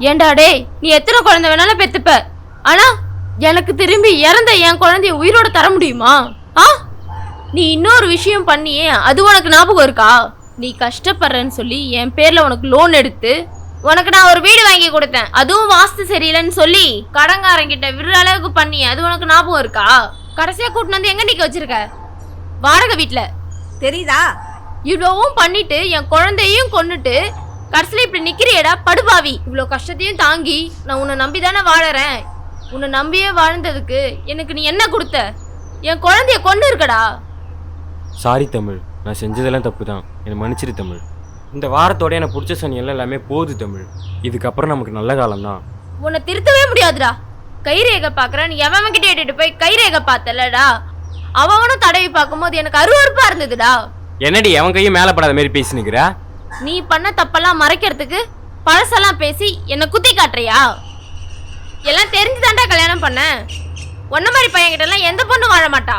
ஏண்டா டேய், நீ எத்தனை குழந்தை வேணாலும் பெத்துப்ப, ஆனா எனக்கு திரும்பி இறந்த என் குழந்தைய உயிரோட தர முடியுமா? ஆ, நீ இன்னொரு விஷயம் பண்ணியே, அது உனக்கு ஞாபகம் இருக்கா? நீ கஷ்டப்படுறேன்னு சொல்லி என் பேர்ல உனக்கு லோன் எடுத்து உனக்கு நான் ஒரு வீடு வாங்கி கொடுத்தேன். அதுவும் வாஸ்து சரியில்லைன்னு சொல்லி கடங்காரங்கிட்ட விடுற அளவுக்கு பண்ணி, அது உனக்கு ஞாபகம் இருக்கா? கடைசியா கூட்டிட்டு வந்து எங்க நிக்க வச்சிருக்க? வாடகை வீட்டுல தெரியுதா? இவ்வளவும் பண்ணிட்டு என் குழந்தையும் கொன்னுட்டு கடைசியில இப்படி நிக்கிறியடா படுபாவி. இவ்வளோ கஷ்டத்தையும் தாங்கி நான் உன்னை நம்பி தானே வாழறேன். உன்னை நம்பியே வாழ்ந்ததுக்கு எனக்கு நீ என்ன கொடுத்த? என் குழந்தைய கொண்டு இருக்கடா. சாரி தமிழ், நான் செஞ்சதெல்லாம் தப்பு தான், என்னை மன்னிச்சிரு தமிழ். இந்த வாரத்தோட எனக்கு பிடிச்ச சனியெல்லாம் எல்லாமே போகுது தமிழ். இதுக்கப்புறம் நமக்கு நல்ல காலம் தான். உன்னை திருத்தவே முடியாதுடா. கைரேகை பார்க்குறேன், நீ எவன் கிட்ட ஏற்றிட்டு போய் கைரேகை பார்த்தலடா, அவனும் தடவி பார்க்கும்போது எனக்கு அருவருப்பா இருந்ததுடா. என்னடி அவன் கையும் மேலே படாத மாதிரி பேசினுக்கிறா? நீ பண்ண தப்பெல்லாம் மறைக்கிறதுக்கு பழசெல்லாம் பேசி என்னை குத்தி காட்டுறியா? எல்லாம் தெரிஞ்சுதான்டா கல்யாணம் பண்ண. ஒன்ன மாதிரி பையன்கிட்ட எல்லாம் எந்த பொண்ணும் வாழ மாட்டா.